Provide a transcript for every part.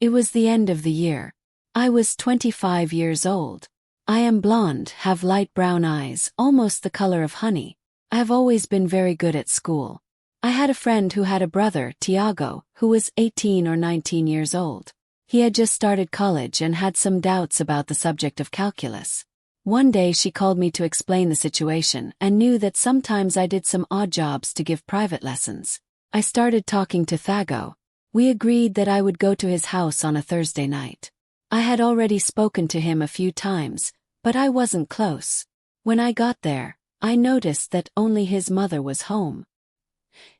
It was the end of the year. I was 25 years old. I am blonde, have light brown eyes, almost the color of honey. I have always been very good at school. I had a friend who had a brother, Tiago, who was 18 or 19 years old. He had just started college and had some doubts about the subject of calculus. One day she called me to explain the situation and knew that sometimes I did some odd jobs to give private lessons. I started talking to Thago. We agreed that I would go to his house on a Thursday night. I had already spoken to him a few times, but I wasn't close. When I got there, I noticed that only his mother was home.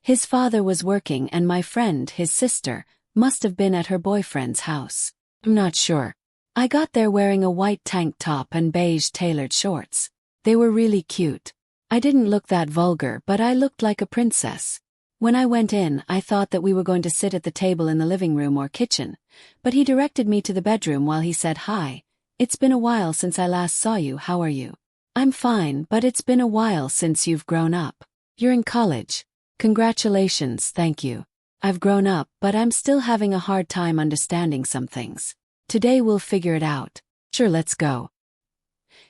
His father was working and my friend, his sister, must have been at her boyfriend's house. I'm not sure. I got there wearing a white tank top and beige tailored shorts. They were really cute. I didn't look that vulgar, but I looked like a princess. When I went in, I thought that we were going to sit at the table in the living room or kitchen, but he directed me to the bedroom while he said, "Hi, it's been a while since I last saw you, how are you?" "I'm fine, but it's been a while since you've grown up. You're in college. Congratulations, thank you. I've grown up, but I'm still having a hard time understanding some things. Today we'll figure it out. Sure, let's go."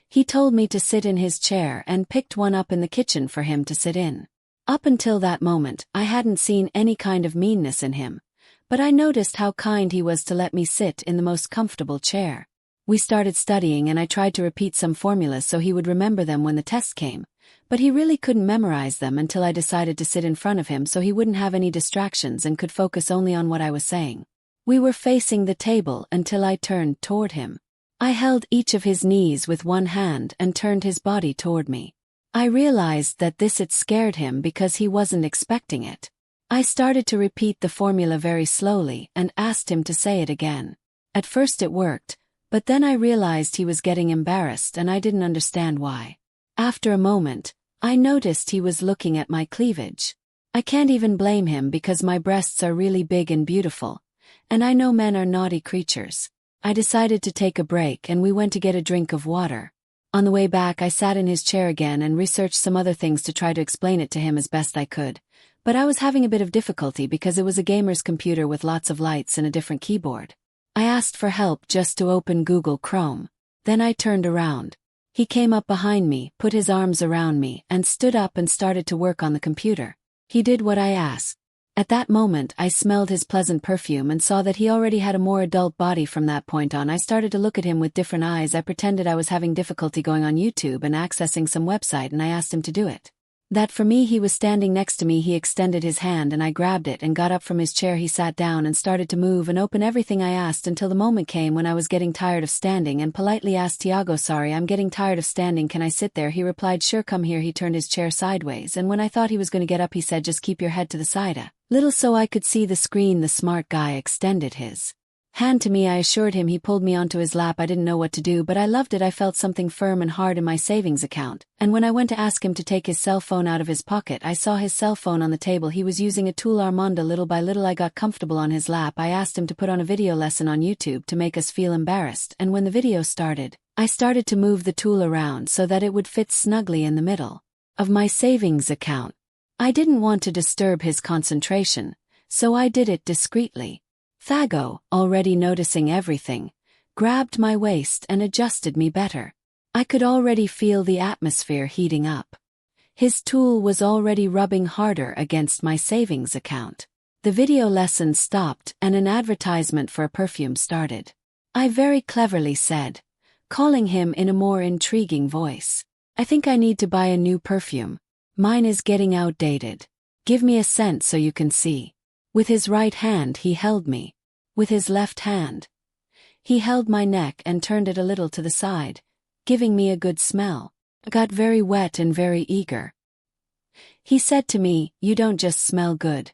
He told me to sit in his chair and picked one up in the kitchen for him to sit in. Up until that moment, I hadn't seen any kind of meanness in him, but I noticed how kind he was to let me sit in the most comfortable chair. We started studying and I tried to repeat some formulas so he would remember them when the test came, but he really couldn't memorize them until I decided to sit in front of him so he wouldn't have any distractions and could focus only on what I was saying. We were facing the table until I turned toward him. I held each of his knees with one hand and turned his body toward me. I realized that this had scared him because he wasn't expecting it. I started to repeat the formula very slowly and asked him to say it again. At first it worked, but then I realized he was getting embarrassed and I didn't understand why. After a moment, I noticed he was looking at my cleavage. I can't even blame him because my breasts are really big and beautiful, and I know men are naughty creatures. I decided to take a break and we went to get a drink of water. On the way back I sat in his chair again and researched some other things to try to explain it to him as best I could, but I was having a bit of difficulty because it was a gamer's computer with lots of lights and a different keyboard. I asked for help just to open Google Chrome. Then I turned around. He came up behind me, put his arms around me, and stood up and started to work on the computer. He did what I asked. At that moment I smelled his pleasant perfume and saw that he already had a more adult body. From that point on I started to look at him with different eyes. I pretended I was having difficulty going on YouTube and accessing some website and I asked him to do it. That for me he was standing next to me. He extended his hand and I grabbed it and got up from his chair. He sat down and started to move and open everything I asked until the moment came when I was getting tired of standing and politely asked Tiago, "Sorry, I'm getting tired of standing, can I sit there?" He replied, "Sure, come here." He turned his chair sideways and when I thought he was going to get up he said, "Just keep your head to the side a little so I could see the screen." The smart guy extended his hand to me. I assured him. He pulled me onto his lap. I didn't know what to do, but I loved it. I felt something firm and hard in my savings account, and when I went to ask him to take his cell phone out of his pocket, I saw his cell phone on the table. He was using a Tool Armanda. Little by little I got comfortable on his lap. I asked him to put on a video lesson on YouTube to make us feel embarrassed, and when the video started, I started to move the tool around so that it would fit snugly in the middle of my savings account. I didn't want to disturb his concentration, so I did it discreetly. Thago, already noticing everything, grabbed my waist and adjusted me better. I could already feel the atmosphere heating up. His tool was already rubbing harder against my savings account. The video lesson stopped and an advertisement for a perfume started. I very cleverly said, calling him in a more intriguing voice, "I think I need to buy a new perfume. Mine is getting outdated. Give me a scent so you can see." With his right hand he held me. With his left hand, he held my neck and turned it a little to the side, giving me a good smell. I got very wet and very eager. He said to me, "You don't just smell good.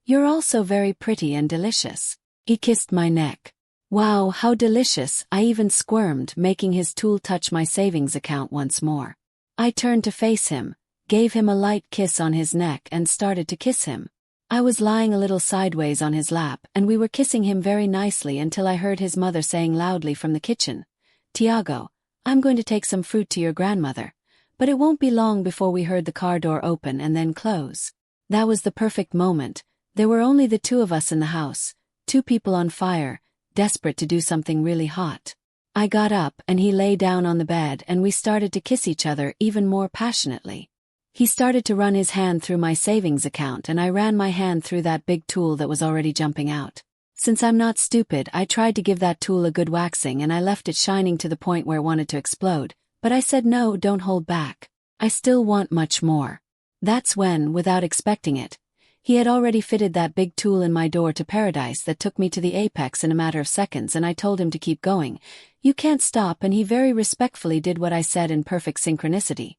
You're also very pretty and delicious." He kissed my neck. Wow, how delicious! I even squirmed, making his tool touch my savings account once more. I turned to face him, gave him a light kiss on his neck and started to kiss him. I was lying a little sideways on his lap and we were kissing him very nicely until I heard his mother saying loudly from the kitchen, "Tiago, I'm going to take some fruit to your grandmother." But it won't be long before we heard the car door open and then close. That was the perfect moment. There were only the two of us in the house, two people on fire, desperate to do something really hot. I got up and he lay down on the bed and we started to kiss each other even more passionately. He started to run his hand through my savings account and I ran my hand through that big tool that was already jumping out. Since I'm not stupid, I tried to give that tool a good waxing and I left it shining to the point where it wanted to explode, but I said no, don't hold back. I still want much more. That's when, without expecting it, he had already fitted that big tool in my door to paradise that took me to the apex in a matter of seconds, and I told him to keep going. You can't stop, and he very respectfully did what I said in perfect synchronicity.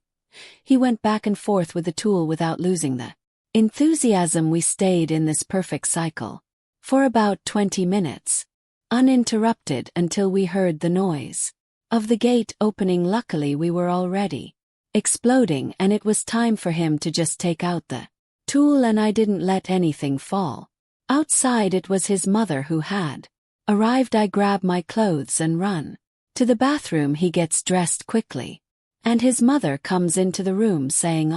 He went back and forth with the tool without losing the enthusiasm. We stayed in this perfect cycle for about 20 minutes, uninterrupted until we heard the noise of the gate opening. Luckily, we were already exploding, and it was time for him to just take out the tool, and I didn't let anything fall. Outside, it was his mother who had arrived. I grab my clothes and run to the bathroom. He gets dressed quickly, and his mother comes into the room saying,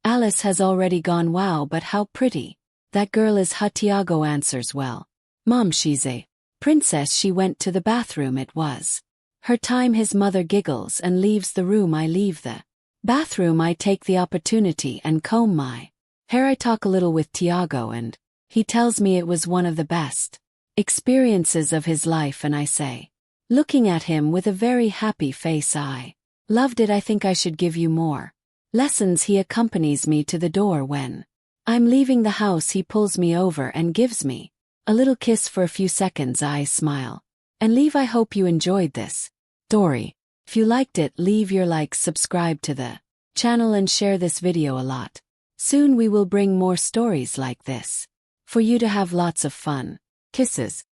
Alice has already gone. Wow, but how pretty that girl is. Tiago answers, well, Mom, she's a princess. She went to the bathroom. It was her time. His mother giggles and leaves the room. I leave the bathroom. I take the opportunity and comb my hair. I talk a little with Tiago and he tells me it was one of the best experiences of his life, and I say, looking at him with a very happy face, I loved it. I think I should give you more lessons. He accompanies me to the door. When I'm leaving the house, he pulls me over and gives me a little kiss. For a few seconds I smile and leave. I hope you enjoyed this story. If you liked it, leave your like, subscribe to the channel and share this video a lot. Soon we will bring more stories like this for you to have lots of fun. Kisses.